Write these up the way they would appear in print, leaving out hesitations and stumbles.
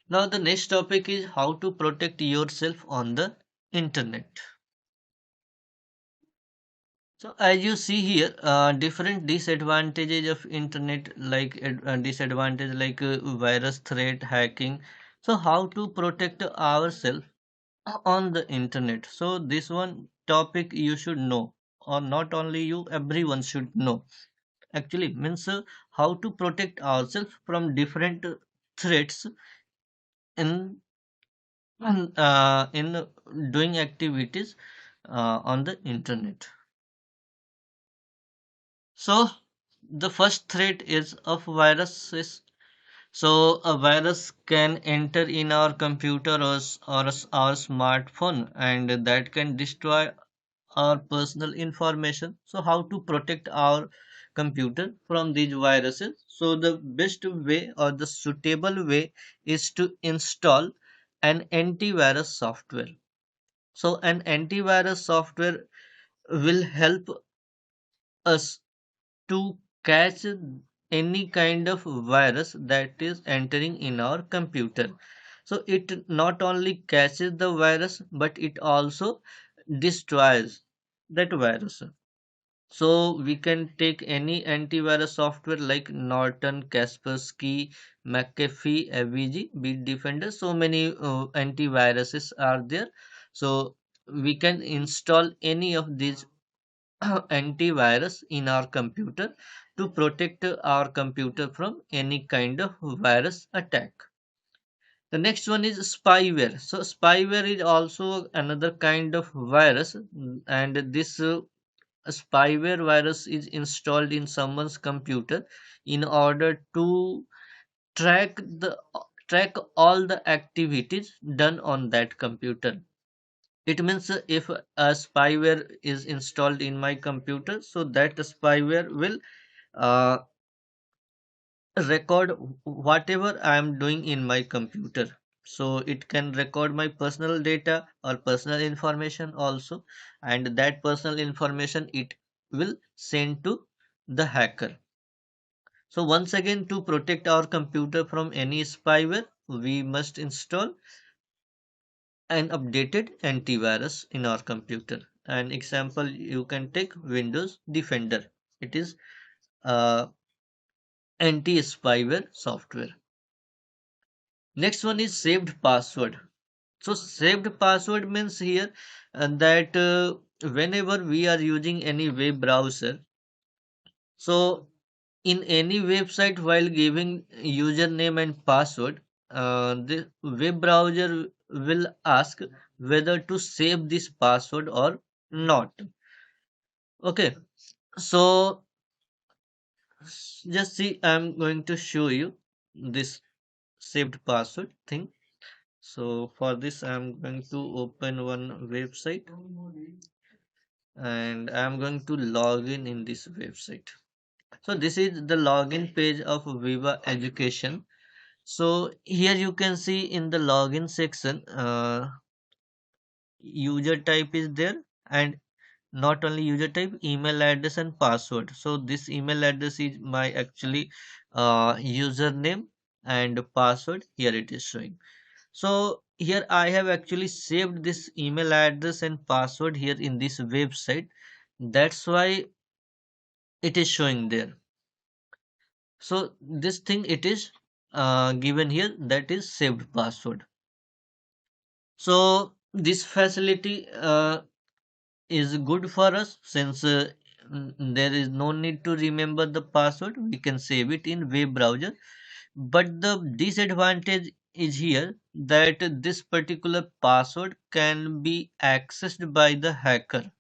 Now the next topic is how to protect yourself on the internet. So as you see here, different disadvantages of internet, like disadvantage like virus threat, hacking. So how to protect ourselves on the internet? So this one topic you should know, or not only you, everyone should know. Actually, means how to protect ourselves from different threats in in doing activities on the internet. So the first threat is of viruses. So a virus can enter in our computer or our smartphone, and that can destroy our personal information. So how to protect our computer from these viruses? So the best way or the suitable way is to install an antivirus software. So an antivirus software will help us to catch any kind of virus that is entering in our computer. So it not only catches the virus, but it also destroys that virus. So we can take any antivirus software like Norton, Kaspersky, McAfee, AVG, Bitdefender. So many antiviruses are there. So we can install any of these antivirus in our computer to protect our computer from any kind of virus attack. The next one is spyware. So spyware is also another kind of virus, and this spyware virus is installed in someone's computer in order to track the track all the activities done on that computer. It means if a spyware is installed in my computer, so that spyware will uh, record whatever I am doing in my computer. So it can record my personal data or personal information also, and that personal information it will send to the hacker. So once again, to protect our computer from any spyware, we must install an updated antivirus in our computer. An example, you can take Windows Defender. It is anti-spyware software. Next one is saved password. So saved password means here that whenever we are using any web browser, so in any website while giving username and password, the web browser will ask whether to save this password or not. Okay, so just see, I'm going to show you this saved password thing. So for this, I'm going to open one website and I'm going to log in this website. So this is the login page of Viva Education. So here you can see in the login section, user type is there, and not only user type, email address and password. So this email address is my actually username, and password here it is showing. So here I have actually saved this email address and password here in this website. That's why it is showing there. So this thing it is given here, that is saved password. So this facility is good for us since there is no need to remember the password. We can save it in web browser. But the disadvantage is here that this particular password can be accessed by the hacker.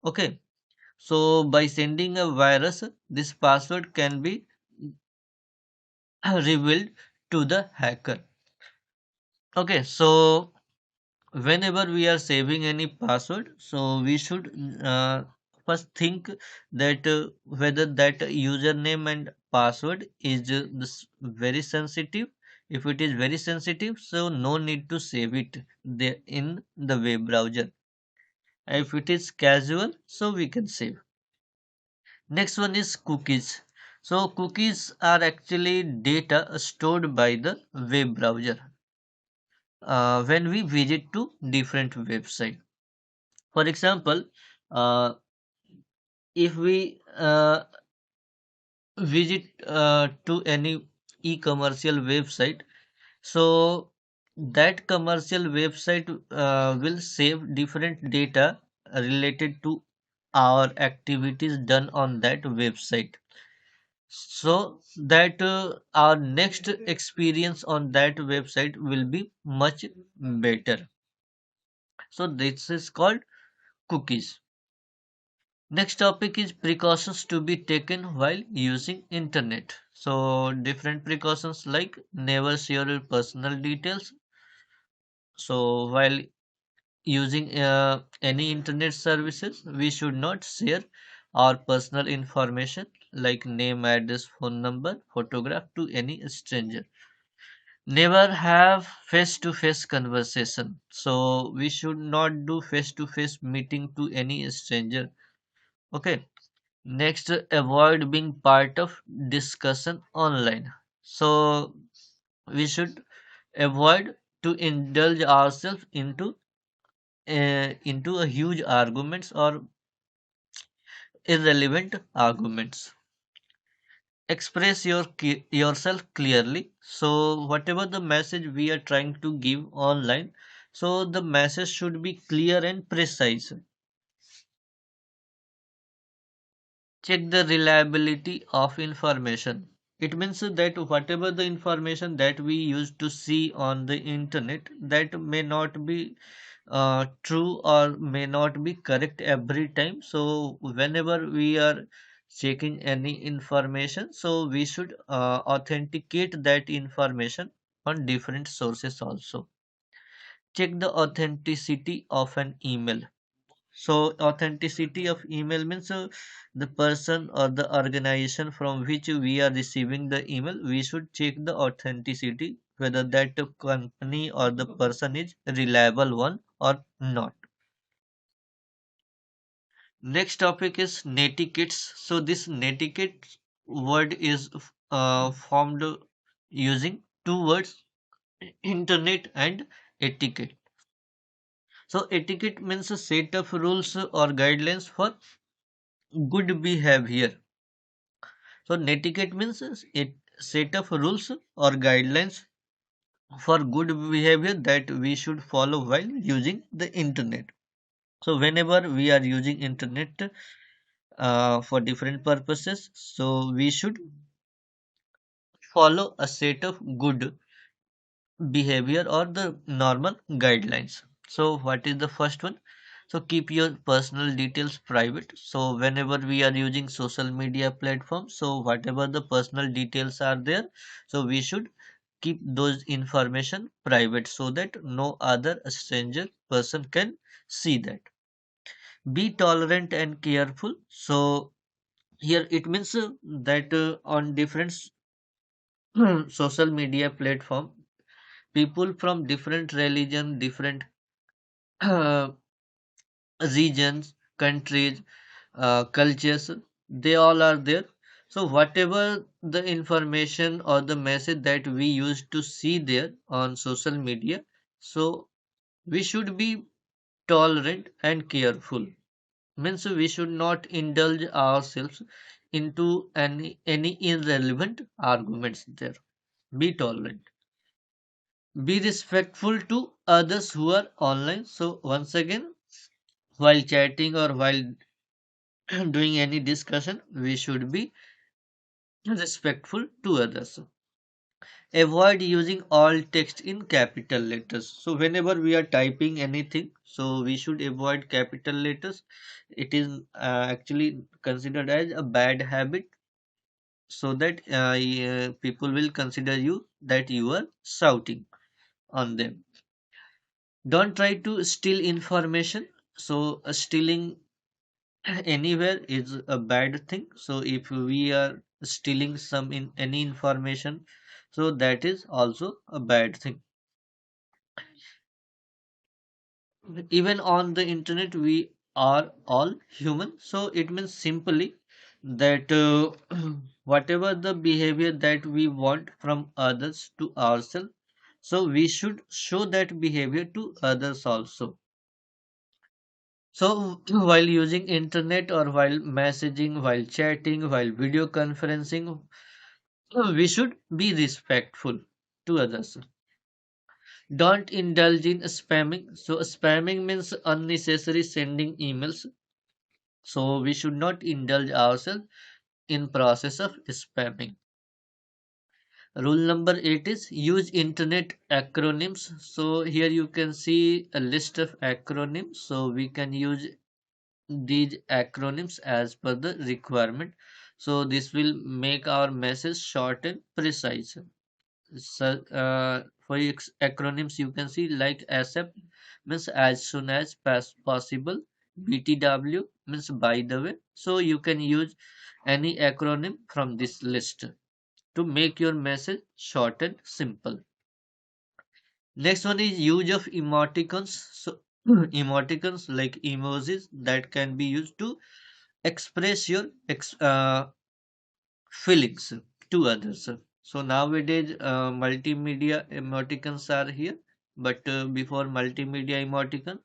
Okay, so by sending a virus, this password can be revealed to the hacker. Okay, so whenever we are saving any password, so we should first think that whether that username and password is very sensitive. If it is very sensitive, so no need to save it there in the web browser. If it is casual, so we can save. Next one is cookies. So cookies are actually data stored by the web browser when we visit to different website. For example, uh, if we visit to any e-commercial website, so that commercial website will save different data related to our activities done on that website, so that our next experience on that website will be much better. So this is called cookies. Next topic is precautions to be taken while using internet. So different precautions like never share your personal details. So while using any internet services, we should not share our personal information like name, address, phone number, photograph to any stranger. Never have face-to-face conversation. So we should not do face-to-face meeting to any stranger. Okay. Next, avoid being part of discussion online. So we should avoid to indulge ourselves into a huge arguments or irrelevant arguments. Express yourself clearly. So whatever the message we are trying to give online, so the message should be clear and precise. Check the reliability of information. It means that whatever the information that we used to see on the internet, that may not be true or may not be correct every time. So whenever we are checking any information, so we should authenticate that information on different sources also. Check the authenticity of an email. So authenticity of email means the person or the organization from which we are receiving the email, we should check the authenticity whether that company or the person is reliable one or not. Next topic is netiquettes. So this netiquette word is formed using two words, internet and etiquette. So etiquette means a set of rules or guidelines for good behavior. So netiquette means it set of rules or guidelines for good behavior that we should follow while using the internet. So whenever we are using internet for different purposes, so we should follow a set of good behavior or the normal guidelines. So what is the first one? So keep your personal details private. So whenever we are using social media platforms, so whatever the personal details are there, so we should keep those information private so that no other stranger person can see that. Be tolerant and careful. So here it means that on different social media platform, people from different religion, different regions, countries, cultures, they all are there. So whatever the information or the message that we used to see there on social media, so we should be tolerant and careful. Means we should not indulge ourselves into any irrelevant arguments there. Be tolerant. Be respectful to others who are online. So once again, while chatting or while doing any discussion, we should be respectful to others. Avoid using all text in capital letters. So whenever we are typing anything, so we should avoid capital letters. It is actually considered as a bad habit, so that people will consider you that you are shouting on them. Don't try to steal information. So stealing anywhere is a bad thing. So if we are stealing some in any information, so that is also a bad thing. Even on the internet we are all human, so it means simply that whatever the behavior that we want from others to ourselves, so we should show that behavior to others also. So while using internet or while messaging, while chatting, while video conferencing, we should be respectful to others. Don't indulge in spamming. So spamming means unnecessary sending emails. So we should not indulge ourselves in process of spamming. Rule number 8 is use internet acronyms. So here you can see a list of acronyms. So we can use these acronyms as per the requirement. So this will make our message short and precise. So for acronyms you can see like ASAP means as soon as possible. BTW means by the way. So you can use any acronym from this list to make your message short and simple. Next one is use of emoticons. So emoticons like emojis that can be used to express your feelings to others. So nowadays multimedia emoticons are here, but before multimedia emoticon,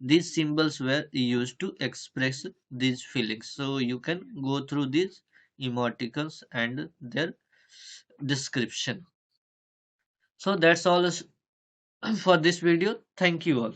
these symbols were used to express these feelings. So you can go through these emoticons and their description. So that's all for this video. Thank you all.